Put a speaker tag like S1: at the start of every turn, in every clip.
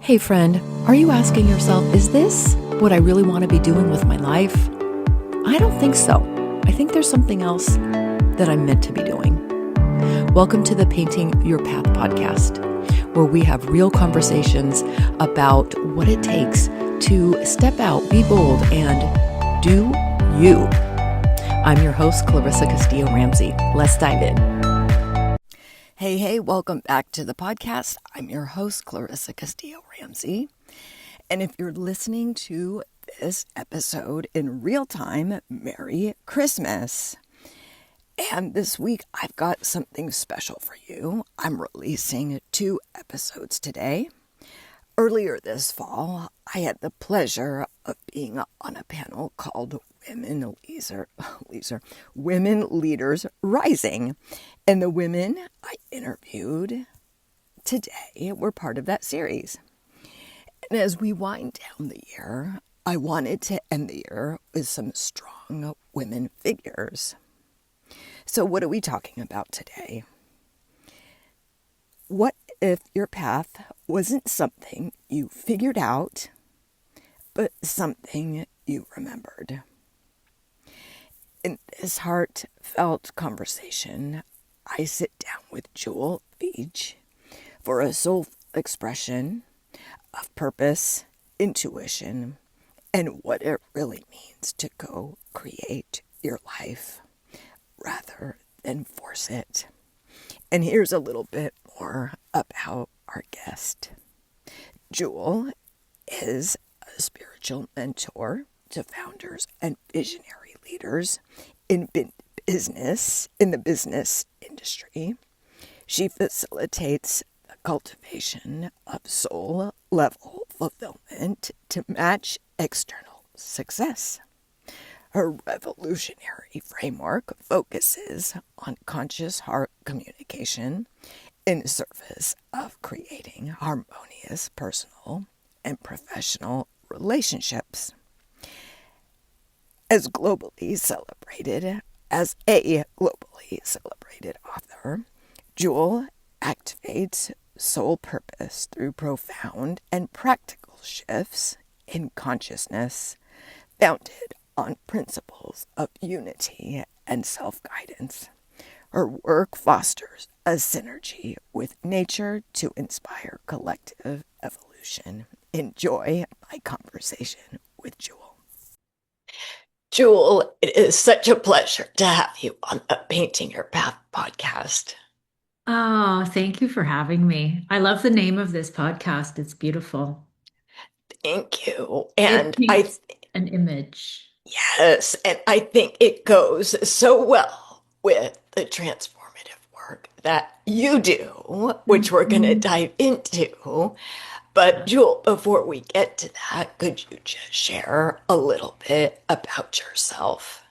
S1: Hey friend, are you asking yourself, is this what I really want to be doing with my life? I don't think so. I think there's something else that I'm meant to be doing. Welcome to the Painting Your Path podcast, where we have real conversations about what it takes to step out, be bold, and do you. I'm your host, Clarissa Castillo-Ramsey. Let's dive in. Hey, welcome back to the podcast. I'm your host, Clarissa Castillo-Ramsey. And if you're listening to this episode in real time, Merry Christmas. And this week, I've got something special for you. I'm releasing 2 episodes today. Earlier this fall, I had the pleasure of being on a panel called Women Leaders Rising. And the women I interviewed today were part of that series. And as we wind down the year, I wanted to end the year with some strong women figures. So what are we talking about today? What if your path wasn't something you figured out, but something you remembered? In this heartfelt conversation, I sit down with Jewel Veitch for a soulful expression of purpose, intuition, and what it really means to go create your life rather than force it. And here's a little bit more about our guest. Jewel is a spiritual mentor to founders and visionary leaders in the business industry. She facilitates the cultivation of soul-level fulfillment to match external success. Her revolutionary framework focuses on conscious heart communication in service of creating harmonious personal and professional relationships. As a globally celebrated author, Jewel activates soul purpose through profound and practical shifts in consciousness founded on principles of unity and self-guidance. Her work fosters a synergy with nature to inspire collective evolution. Enjoy my conversation with Jewel. Jewel, it is such a pleasure to have you on the Painting Your Path podcast.
S2: Oh, thank you for having me. I love the name of this podcast. It's beautiful.
S1: Thank you.
S2: It
S1: And
S2: paints an image.
S1: yes, and I think it goes so well with the transformative work that you do, which we're going to
S2: Mhm.
S1: dive into. But Jewel, before we get to that, could you just share a little bit about yourself?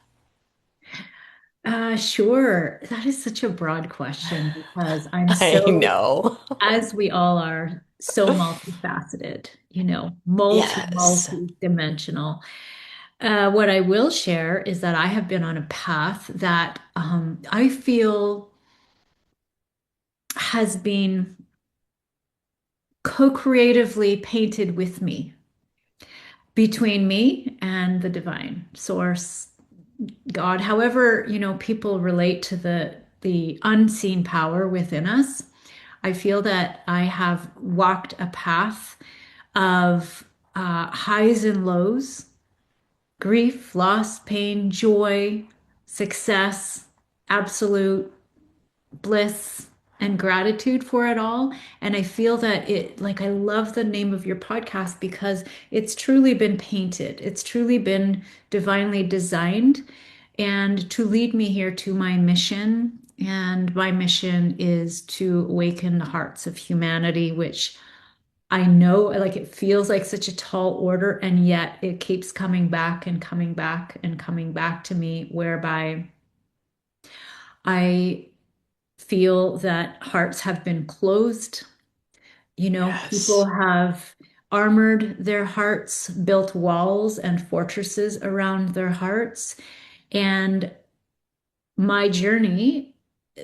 S2: Sure. That is such a broad question because I'm
S1: I
S2: so,
S1: know.
S2: as we all are, so multifaceted,
S1: Yes.
S2: multi-dimensional. What I will share is that I have been on a path that I feel has been co-creatively painted with me, between me and the divine source, God, however, people relate to the unseen power within us. I feel that I have walked a path of highs and lows, grief, loss, pain, joy, success, absolute bliss and gratitude for it all. And I feel that I love the name of your podcast because it's truly been painted. It's truly been divinely designed and to lead me here to my mission. And my mission is to awaken the hearts of humanity, which I know, like, it feels like such a tall order, and yet it keeps coming back and coming back and coming back to me, whereby I feel that hearts have been closed. People
S1: Yes.
S2: have armored their hearts, built walls and fortresses around their hearts. And my journey,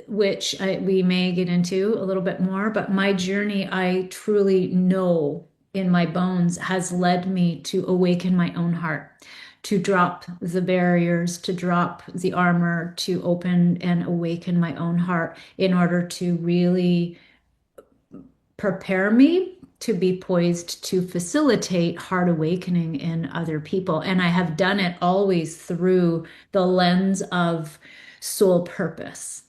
S2: we may get into a little bit more, but my journey, I truly know in my bones has led me to awaken my own heart, to drop the barriers, to drop the armor, to open and awaken my own heart in order to really prepare me to be poised to facilitate heart awakening in other people. And I have done it always through the lens of soul purpose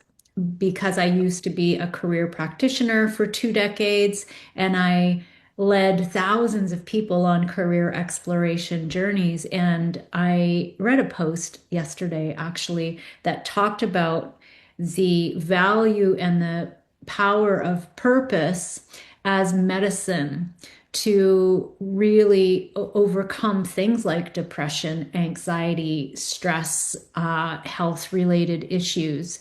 S2: because I used to be a career practitioner for 2 decades and I led thousands of people on career exploration journeys. And I read a post yesterday, actually, that talked about the value and the power of purpose as medicine to really overcome things like depression, anxiety, stress, health related issues,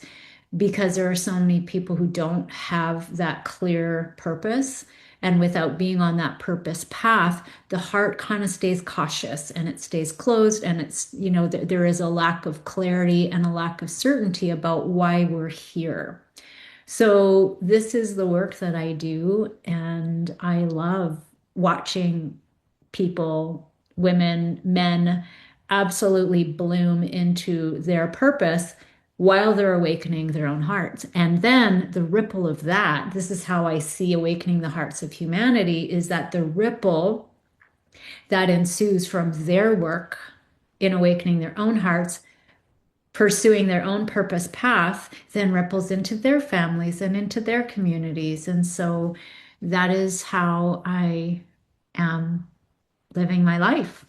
S2: because there are so many people who don't have that clear purpose. And without being on that purpose path, the heart kind of stays cautious and it stays closed. And it's, there is a lack of clarity and a lack of certainty about why we're here. So this is the work that I do, and I love watching people, women, men, absolutely bloom into their purpose while they're awakening their own hearts. And then the ripple of that, this is how I see awakening the hearts of humanity, is that the ripple that ensues from their work in awakening their own hearts, pursuing their own purpose path, then ripples into their families and into their communities. And so that is how I am living my life.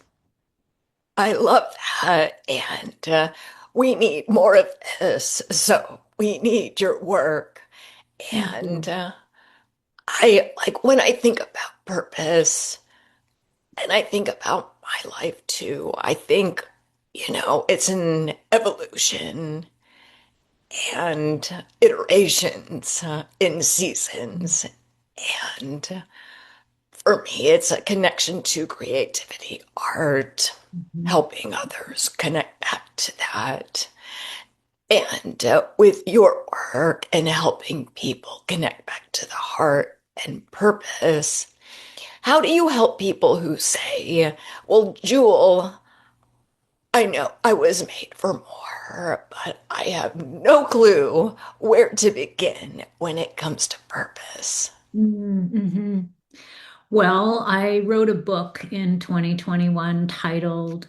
S3: I love that. And we need more of this. So we need your work.
S2: Thank
S3: And
S2: you.
S3: I like when I think about purpose and I think about my life too, I think, it's an evolution and iterations in seasons. And for me, it's a connection to creativity, art,
S2: Mhm.
S3: helping others connect back to that. And with your work and helping people connect back to the heart and purpose, how do you help people who say, well, Jewel, I know I was made for more, but I have no clue where to begin when it comes to purpose?
S2: Mhm. Well, I wrote a book in 2021 titled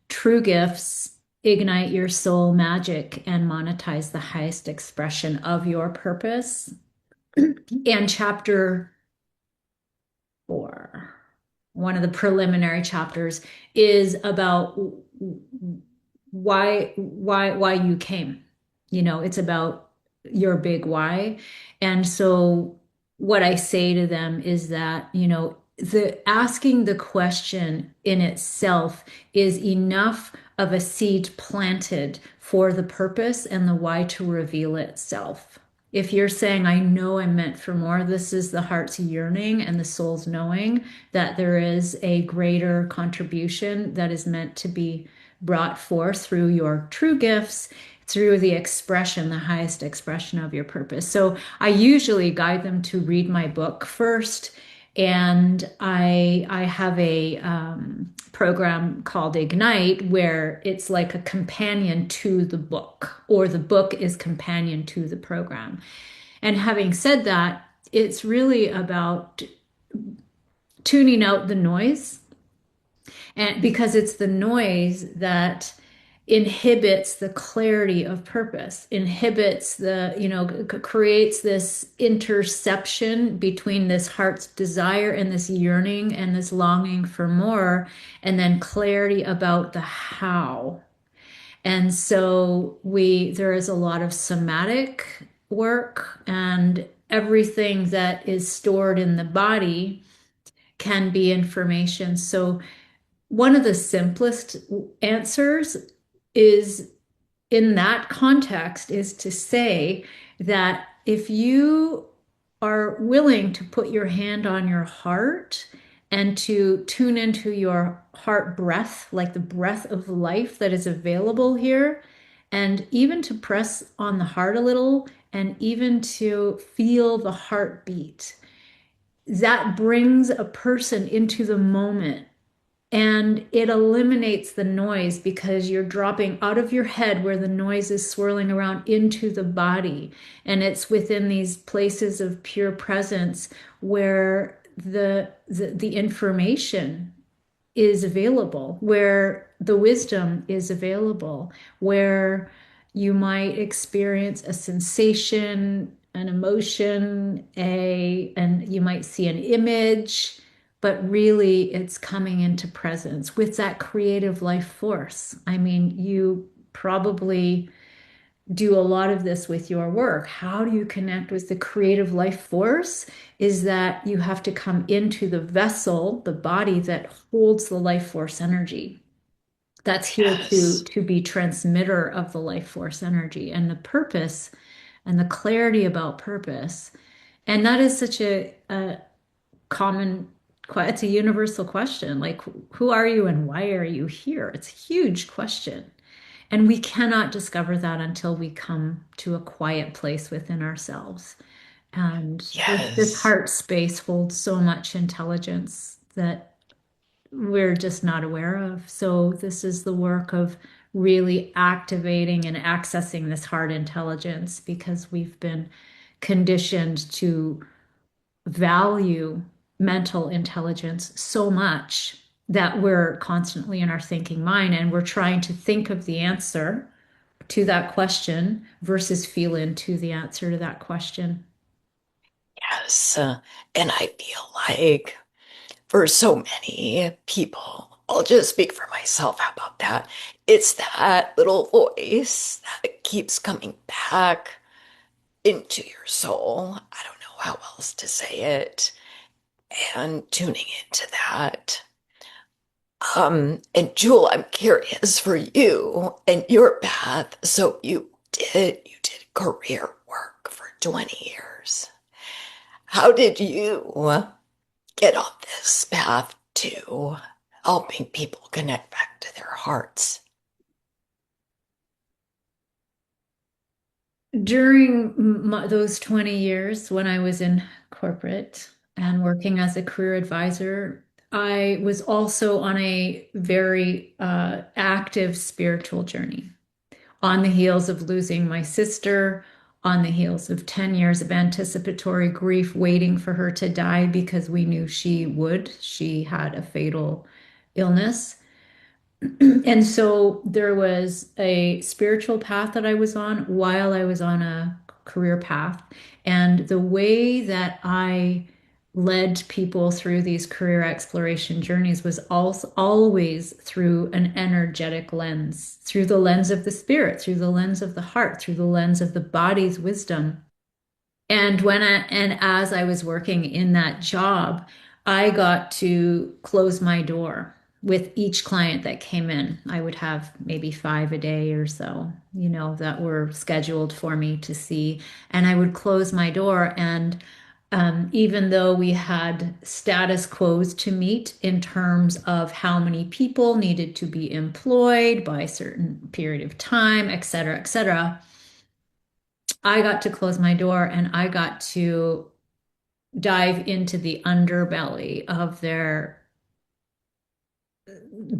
S2: True Gifts, Ignite Your Soul Magic and Monetize the Highest Expression of Your Purpose. And chapter 4, one of the preliminary chapters, is about why you came. It's about your big why. And so what I say to them is that, the asking the question in itself is enough of a seed planted for the purpose and the why to reveal itself. If you're saying, I know I'm meant for more, this is the heart's yearning and the soul's knowing that there is a greater contribution that is meant to be brought forth through your true gifts, through the expression, the highest expression of your purpose. So I usually guide them to read my book first. And I have a program called Ignite where it's like a companion to the book, or the book is companion to the program. And having said that, it's really about tuning out the noise, and because it's the noise that inhibits the clarity of purpose, inhibits creates this interception between this heart's desire and this yearning and this longing for more, and then clarity about the how. And so there is a lot of somatic work, and everything that is stored in the body can be information. So one of the simplest answers is in that context is to say that if you are willing to put your hand on your heart and to tune into your heart breath, like the breath of life that is available here, and even to press on the heart a little, and even to feel the heartbeat, that brings a person into the moment and it eliminates the noise because you're dropping out of your head where the noise is swirling around into the body. And it's within these places of pure presence where the information is available, where the wisdom is available, where you might experience a sensation, an emotion, and you might see an image, but really it's coming into presence with that creative life force. I mean, you probably do a lot of this with your work. How do you connect with the creative life force? Is that you have to come into the vessel, the body that holds the life force energy. That's here
S3: Yes.
S2: to be transmitter of the life force energy and the purpose and the clarity about purpose. And that is such a common, it's a universal question. Like, who are you and why are you here? It's a huge question. And we cannot discover that until we come to a quiet place within ourselves. And this
S3: Yes.
S2: heart space holds so much intelligence that we're just not aware of. So, this is the work of really activating and accessing this heart intelligence because we've been conditioned to value mental intelligence so much that we're constantly in our thinking mind and we're trying to think of the answer to that question versus feel into the answer to that question.
S3: Yes. And I feel like for so many people, I'll just speak for myself. How about that? It's that little voice that keeps coming back into your soul. I don't know how else to say it. And tuning into that. And Jewel, I'm curious for you and your path. So you did career work for 20 years. How did you get on this path to helping people connect back to their hearts?
S2: During those 20 years when I was in corporate and working as a career advisor, I was also on a very active spiritual journey. On the heels of losing my sister, on the heels of 10 years of anticipatory grief, waiting for her to die because we knew she would. She had a fatal illness. And so there was a spiritual path that I was on while I was on a career path. And the way that I led people through these career exploration journeys was also always through an energetic lens, through the lens of the spirit, through the lens of the heart, through the lens of the body's wisdom. And as I was working in that job, I got to close my door with each client that came in. I would have maybe five a day or so, that were scheduled for me to see. And I would close my door. And even though we had status quos to meet in terms of how many people needed to be employed by a certain period of time, et cetera, I got to close my door and I got to dive into the underbelly of their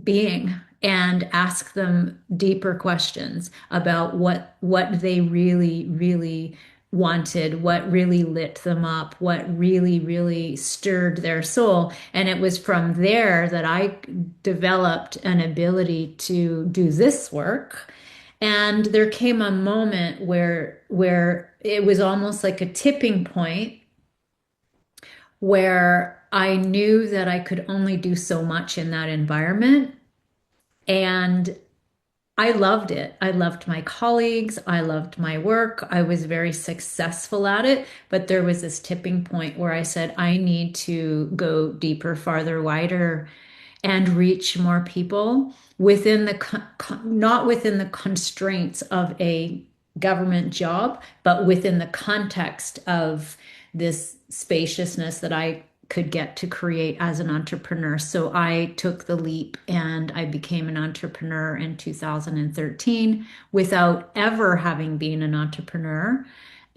S2: being and ask them deeper questions about what they really wanted, what really lit them up, what really stirred their soul. And it was from there that I developed an ability to do this work. And there came a moment where it was almost like a tipping point where I knew that I could only do so much in that environment. And I loved it. I loved my colleagues. I loved my work. I was very successful at it. But there was this tipping point where I said, I need to go deeper, farther, wider, and reach more people within not within the constraints of a government job, but within the context of this spaciousness that I could get to create as an entrepreneur. So I took the leap and I became an entrepreneur in 2013 without ever having been an entrepreneur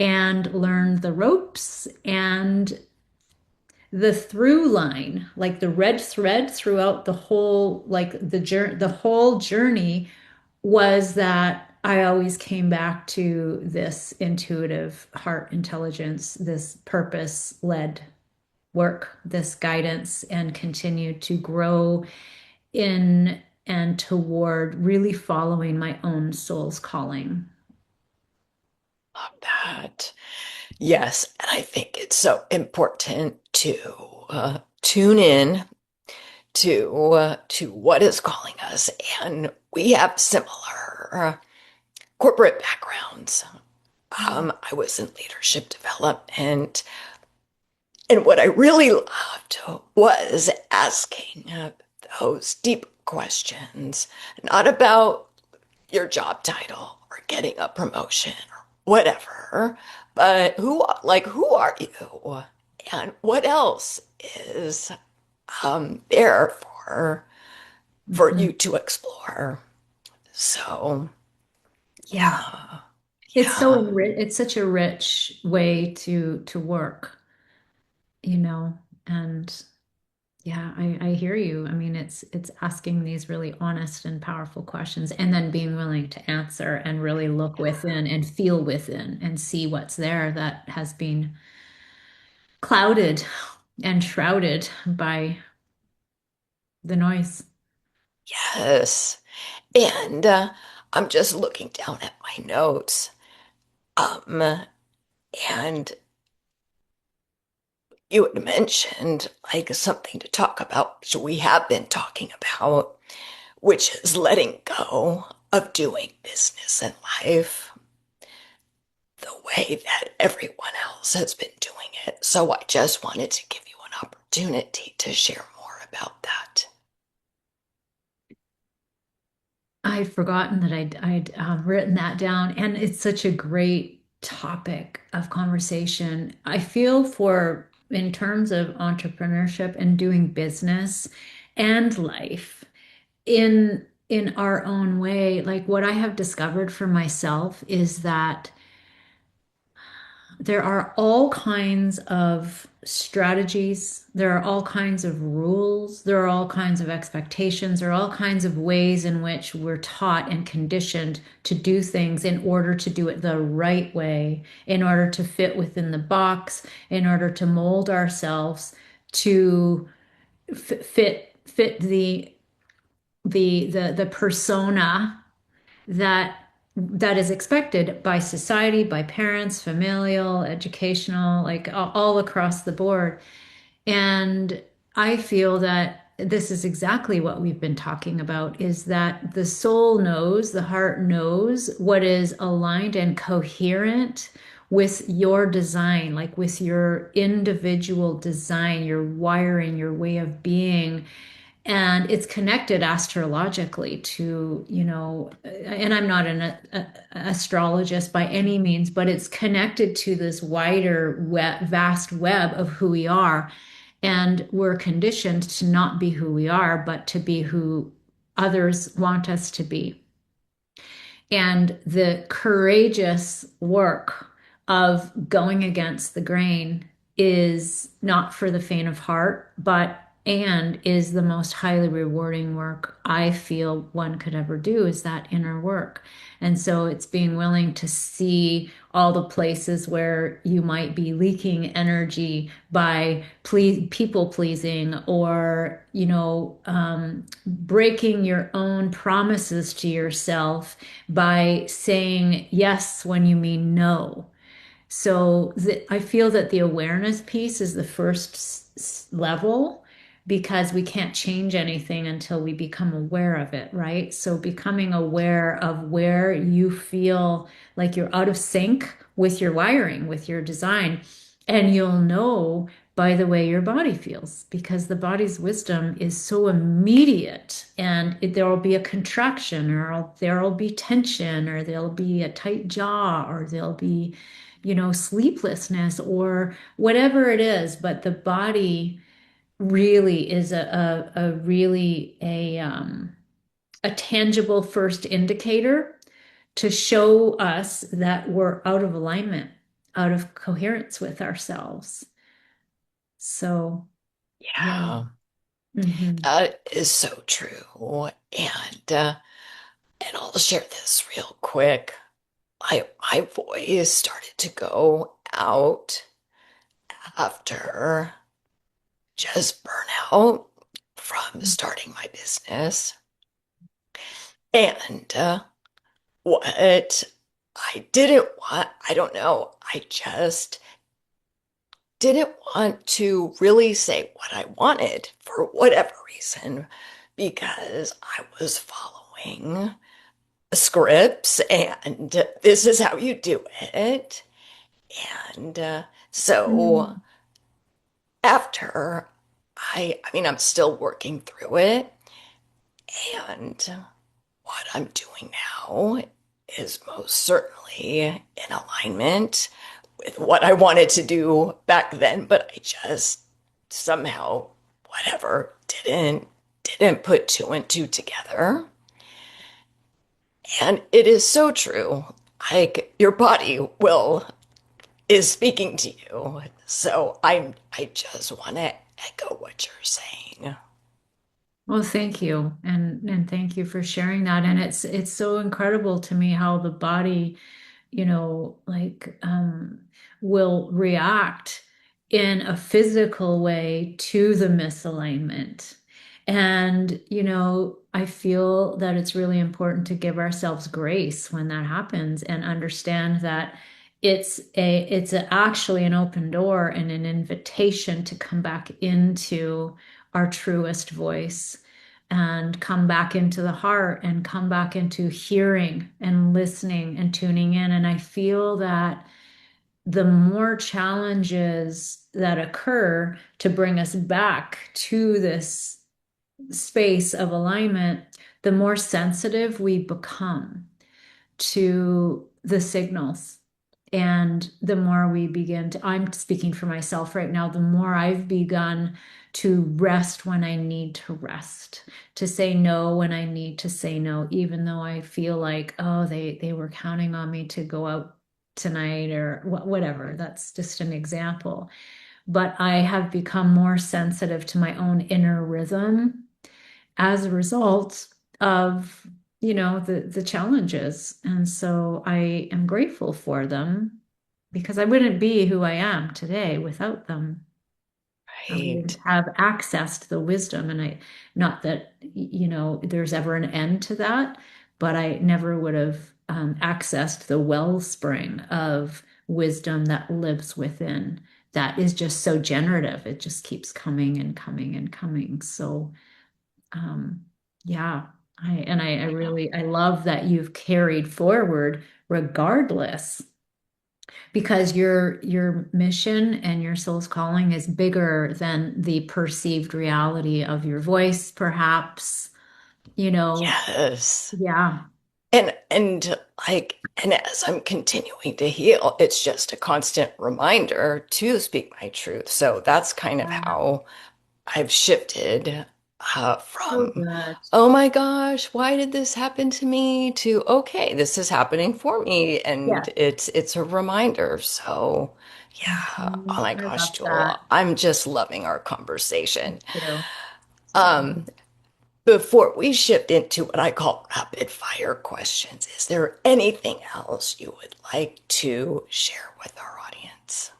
S2: and learned the ropes and the through line, like the red thread throughout the whole, like the whole journey was that I always came back to this intuitive heart intelligence, this purpose-led work, this guidance, and continue to grow in and toward really following my own soul's calling.
S3: Love that. Yes, and I think it's so important to tune in to what is calling us, and we have similar corporate backgrounds. I was in leadership development, and what I really loved was asking those deep questions, not about your job title or getting a promotion or whatever, but who are you? And what else is there for
S2: Mhm.
S3: you to explore? So,
S2: Yeah.
S3: yeah,
S2: It's so
S3: yeah,
S2: it's such a rich way to work, you know, and yeah, I hear you. I mean, it's asking these really honest and powerful questions and then being willing to answer and really look within and feel within and see what's there that has been clouded and shrouded by the noise.
S3: yes. And I'm just looking down at my notes. And you had mentioned like something to talk about, which we have been talking about, which is letting go of doing business in life the way that everyone else has been doing it. So I just wanted to give you an opportunity to share more about that.
S2: I'd forgotten that I'd written that down, and it's such a great topic of conversation. I feel for in terms of entrepreneurship and doing business and life in our own way, like what I have discovered for myself is that there are all kinds of strategies, there are all kinds of rules, there are all kinds of expectations, there are all kinds of ways in which we're taught and conditioned to do things in order to do it the right way, in order to fit within the box, in order to mold ourselves to fit the persona that is expected by society, by parents, familial, educational, like all across the board. And I feel that this is exactly what we've been talking about is that the soul knows, the heart knows what is aligned and coherent with your design, like with your individual design, your wiring, your way of being, and it's connected astrologically to, and I'm not an astrologist by any means, but it's connected to this wider vast web of who we are, and we're conditioned to not be who we are but to be who others want us to be. And the courageous work of going against the grain is not for the faint of heart, but and is the most highly rewarding work I feel one could ever do is that inner work. And so it's being willing to see all the places where you might be leaking energy by people pleasing or, breaking your own promises to yourself by saying yes when you mean no. So I feel that the awareness piece is the first level because we can't change anything until we become aware of it, right? So becoming aware of where you feel like you're out of sync with your wiring, with your design, and you'll know by the way your body feels because the body's wisdom is so immediate and there will be a contraction or there'll be tension or there'll be a tight jaw or there'll be sleeplessness or whatever it is, but the body really is a really a tangible first indicator to show us that we're out of alignment, out of coherence with ourselves. So, yeah.
S3: Yeah,
S2: Hmm.
S3: that is so true. And I'll share this real quick. My voice started to go out after just burnout from starting my business. And what I didn't want, I don't know, I just didn't want to really say what I wanted for whatever reason because I was following scripts and this is how you do it. And so
S2: Mm.
S3: after I mean, I'm still working through it. And what I'm doing now is most certainly in alignment with what I wanted to do back then, but I just somehow, whatever, didn't put two and two together. And it is so true. Like your body will is speaking to you. So I just want to echo what you're saying.
S2: Well, thank you. And thank you for sharing that. And it's so incredible to me how the body, like will react in a physical way to the misalignment. And, I feel that it's really important to give ourselves grace when that happens and understand that actually an open door and an invitation to come back into our truest voice and come back into the heart and come back into hearing and listening and tuning in. And I feel that the more challenges that occur to bring us back to this space of alignment, the more sensitive we become to the signals. And the more we begin to, I'm speaking for myself right now, the more I've begun to rest when I need to rest, to say no when I need to say no, even though I feel like, oh, they were counting on me to go out tonight or whatever. That's just an example. But I have become more sensitive to my own inner rhythm as a result of the challenges. And so I am grateful for them because I wouldn't be who I am today without them. I
S3: Right.
S2: wouldn't have access to the wisdom. And I, not that, there's ever an end to that, but I never would have accessed the wellspring of wisdom that lives within that is just so generative. It just keeps coming and coming and coming. So, um, yeah, I really I love that you've carried forward regardless because your mission and your soul's calling is bigger than the perceived reality of your voice, perhaps, you know,
S3: Yes.
S2: yeah.
S3: And like and as I'm continuing to heal, it's just a constant reminder to speak my truth. So that's kind of
S2: Yeah.
S3: how I've shifted
S2: So
S3: from,
S2: good.
S3: oh my gosh, why did this happen to me to okay, this is happening for me and
S2: Yeah.
S3: it's a reminder. So yeah, oh
S2: Mhm.
S3: my
S2: I
S3: gosh,
S2: love that.
S3: Jewel, I'm just loving our conversation.
S2: Too. So.
S3: Um, Before we shift into what I call rapid fire questions, is there anything else you would like to share with our audience?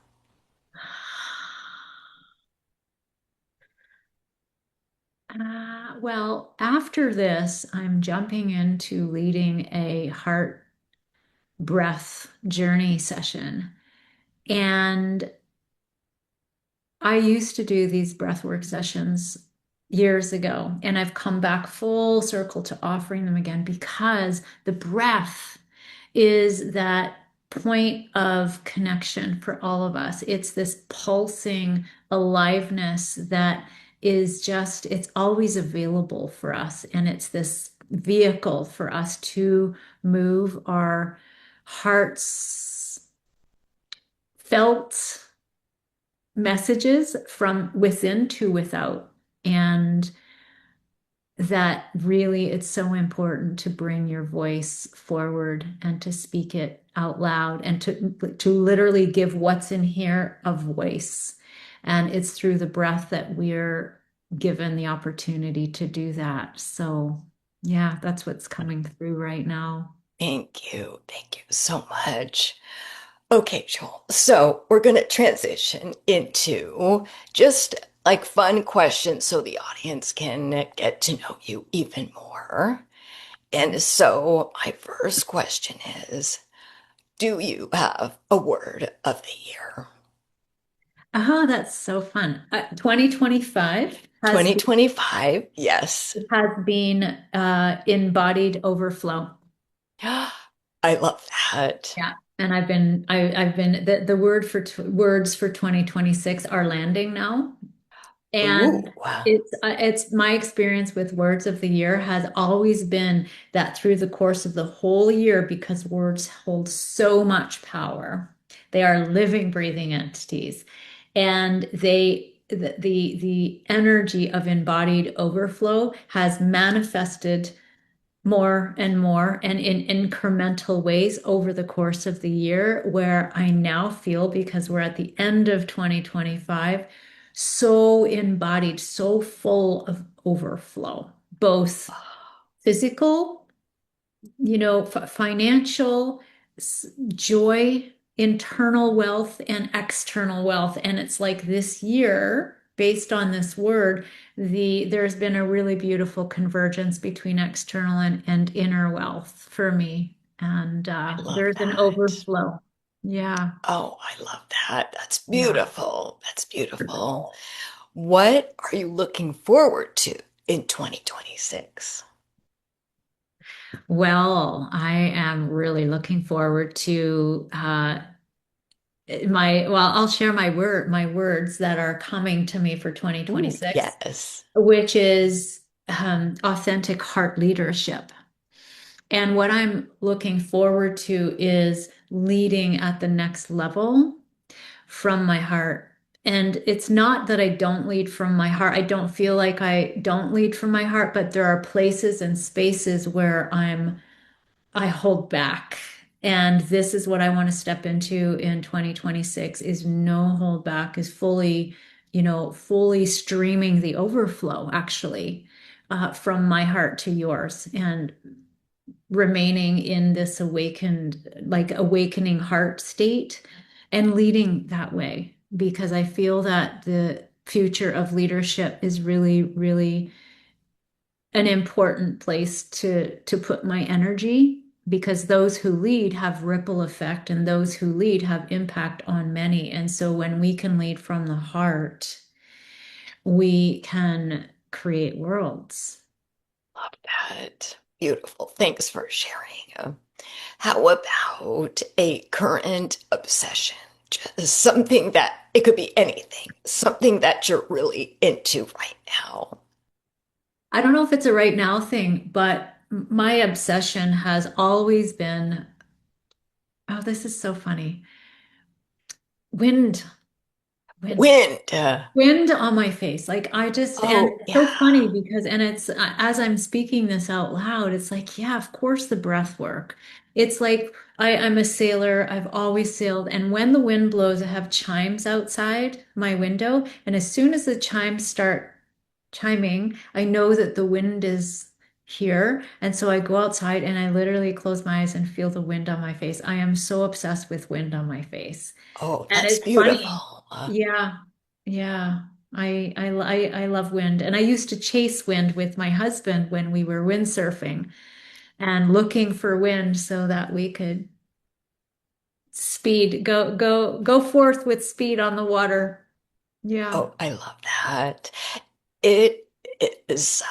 S2: Well, after this, I'm jumping into leading a heart breath journey session. And I used to do these breathwork sessions years ago, and I've come back full circle to offering them again because the breath is that point of connection for all of us. It's this pulsing aliveness that is just, it's always available for us. And it's this vehicle for us to move our hearts felt messages from within to without. And that really it's so important to bring your voice forward and to speak it out loud and to literally give what's in here a voice. And it's through the breath that we're given the opportunity to do that. So, yeah, that's what's coming through right now.
S3: Thank you. Thank you so much. Okay, Joel. So we're going to transition into just like fun questions so the audience can get to know you even more. And so my first question is, do you have a word of the year?
S2: Oh, that's so fun. 2025 has
S3: 2025, yes.
S2: been embodied overflow.
S3: I love that.
S2: Yeah. And I've been the word for words for 2026 are landing now.
S3: Ooh,
S2: And it's my experience with words of the year has always been that through the course of the whole year, because words hold so much power, they are living, breathing entities, and the energy of embodied overflow has manifested more and more and in incremental ways over the course of the year, where I now feel, because we're at the end of 2025, so embodied, so full of overflow, both physical, financial, joy, internal wealth, and external wealth. And it's like this year, based on this word, there's been a really beautiful convergence between external and inner wealth for me. And
S3: I love
S2: there's an
S3: that.
S2: overflow. Yeah.
S3: Oh, I love that. That's
S2: Yeah.
S3: beautiful. That's beautiful. What are you looking forward to in 2026?
S2: Well, I am really looking forward to I'll share my words that are coming to me for
S3: Ooh,
S2: 2026,
S3: yes.
S2: which is authentic heart leadership. And what I'm looking forward to is leading at the next level from my heart. And it's not that I don't lead from my heart. I don't feel like I don't lead from my heart, but there are places and spaces where I hold back. And this is what I want to step into in 2026 is no hold back, is fully, fully streaming the overflow actually from my heart to yours, and remaining in this awakening heart state and leading that way, because I feel that the future of leadership is really, really an important place to put my energy, because those who lead have ripple effect, and those who lead have impact on many. And so when we can lead from the heart, we can create worlds.
S3: Love that. Beautiful. Thanks for sharing. How about a current obsession? Just something that it could be anything, something that you're really into right now.
S2: I don't know if it's a right now thing, but my obsession has always been, oh, this is so funny. Wind, wind.
S3: Wind.
S2: Wind on my face. Like I just, and
S3: Oh,
S2: it's so
S3: yeah.
S2: funny because, and it's as I'm speaking this out loud, it's like, yeah, of course the breath work. It's like I'm a sailor. I've always sailed. And when the wind blows, I have chimes outside my window. And as soon as the chimes start chiming, I know that the wind is here. And so I go outside and I literally close my eyes and feel the wind on my face. I am so obsessed with wind on my face.
S3: Oh,
S2: And
S3: that's
S2: it's funny.
S3: beautiful.
S2: Yeah. Yeah. I love wind. And I used to chase wind with my husband when we were windsurfing and looking for wind so that we could go forth with speed on the water. Yeah.
S3: Oh, I love that. It is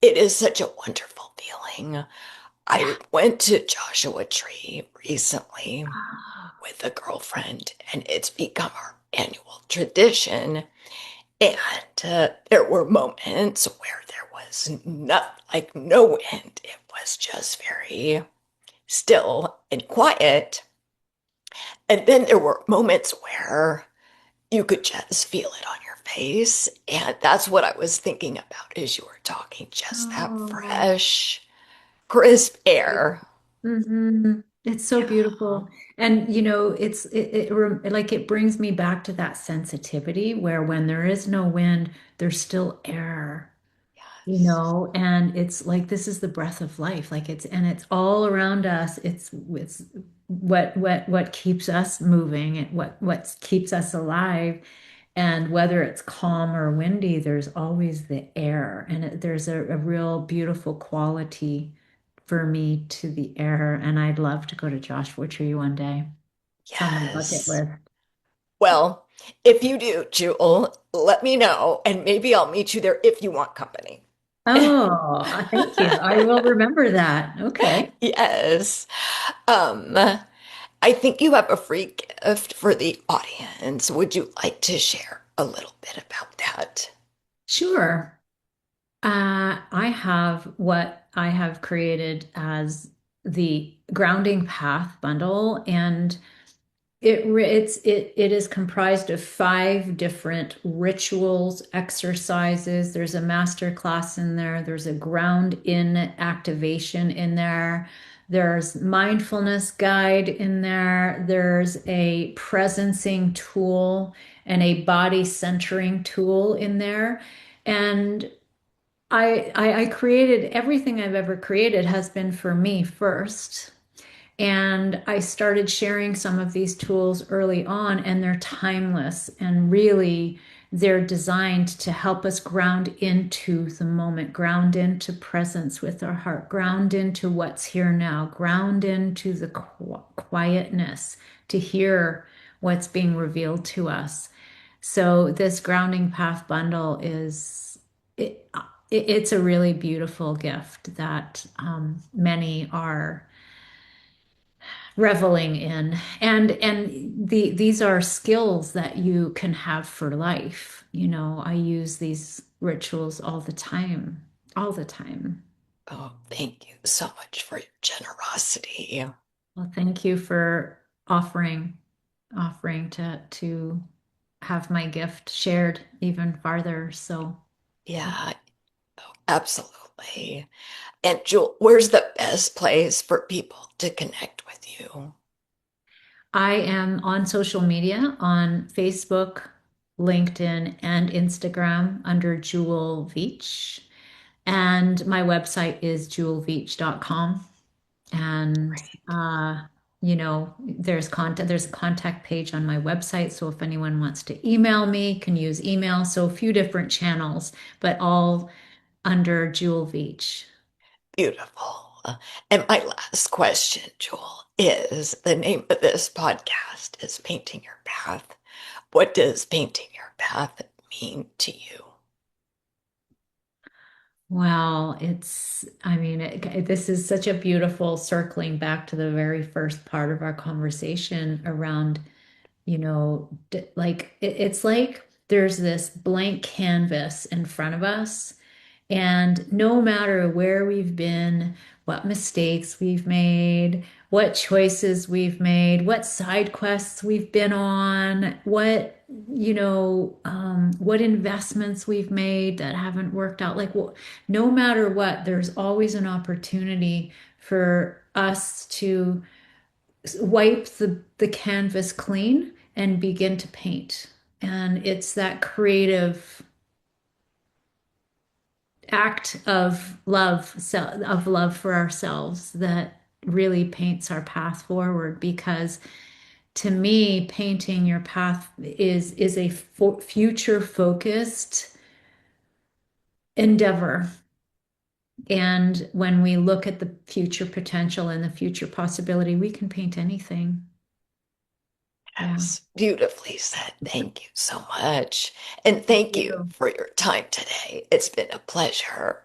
S3: it is such a wonderful feeling.
S2: Yeah.
S3: I went to Joshua Tree recently with a girlfriend, and it's become our annual tradition. And there were moments where there was no wind. It was just very still and quiet. And then there were moments where you could just feel it on your face. And that's what I was thinking about as you were talking, just that
S2: Oh.
S3: fresh, crisp air.
S2: Hmm. It's so
S3: Yeah.
S2: beautiful. And you know, like it brings me back to that sensitivity where when there is no wind, there's still air, you
S3: Yes.
S2: know, and it's like this is the breath of life. Like it's all around us. It's what keeps us moving and what keeps us alive. And whether it's calm or windy, there's always the air. And there's a real beautiful quality for me to the air. And I'd love to go to Joshua Tree one day. It's on my bucket
S3: Yes.
S2: list.
S3: Well, if you do, Jewel, let me know, and maybe I'll meet you there if you want company.
S2: Oh, thank you. I will remember that. Okay.
S3: Yes. Um, I think you have a free gift for the audience. Would you like to share a little bit about that?
S2: Sure. I have what I have created as the grounding path bundle, and it is comprised of 5 different rituals, exercises. There's a master class in there. There's a ground in activation in there. There's mindfulness guide in there. There's a presencing tool and a body centering tool in there. And I created everything I've ever created has been for me first. And I started sharing some of these tools early on, and they're timeless and really they're designed to help us ground into the moment, ground into presence with our heart, ground into what's here now, ground into the quietness to hear what's being revealed to us. So this grounding path bundle is it's a really beautiful gift that many are reveling in, and these are skills that you can have for life. You know, I use these rituals all the time.
S3: Oh, thank you so much for your generosity.
S2: Well, thank you for offering to have my gift shared even farther. So
S3: Yeah, absolutely. And Jewel, where's the best place for people to connect with you?
S2: I am on social media on Facebook, LinkedIn, and Instagram under Jewel Veitch. And my website is jewelveitch.com. And
S3: Great.
S2: you know, there's a contact page on my website. So if anyone wants to email me, can use email. So a few different channels, but all under Jewel Veitch.
S3: Beautiful. And my last question, Jewel, is the name of this podcast is Painting Your Path. What does painting your path mean to you?
S2: Well, I mean, this is such a beautiful circling back to the very first part of our conversation around, you know, like it's like there's this blank canvas in front of us. And no matter where we've been, what mistakes we've made, what choices we've made, what side quests we've been on, what investments we've made that haven't worked out, like, no matter what, there's always an opportunity for us to wipe the canvas clean and begin to paint. And it's that creative act of love for ourselves that really paints our path forward, because to me painting your path is a future focused endeavor. And when we look at the future potential and the future possibility, we can paint anything. Yeah.
S3: Yes, beautifully said. Thank you so much. And
S2: Thank
S3: thank you
S2: you.
S3: for your time today. It's been a pleasure.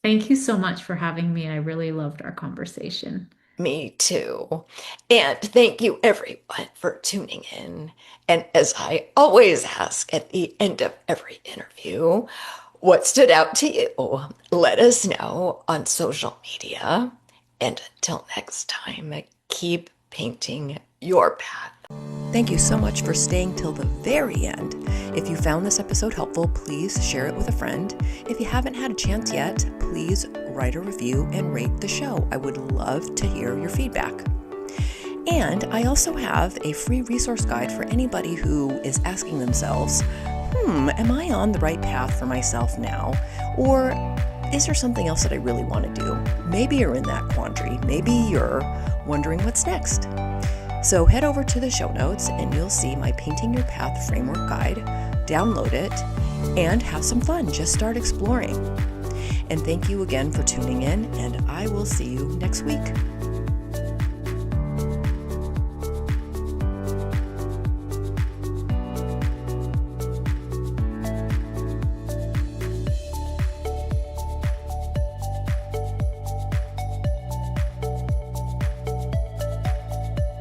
S2: Thank you so much for having me. I really loved our conversation.
S3: Me too. And thank you, everyone, for tuning in. And as I always ask at the end of every interview, what stood out to you? Let us know on social media. And until next time, keep painting your path.
S1: Thank you so much for staying till the very end. If you found this episode helpful, please share it with a friend. If you haven't had a chance yet, please write a review and rate the show. I would love to hear your feedback. And I also have a free resource guide for anybody who is asking themselves, am I on the right path for myself now? Or is there something else that I really want to do? Maybe you're in that quandary. Maybe you're wondering what's next. So head over to the show notes and you'll see my Painting Your Path framework guide. Download it and have some fun. Just start exploring. And thank you again for tuning in, and I will see you next week.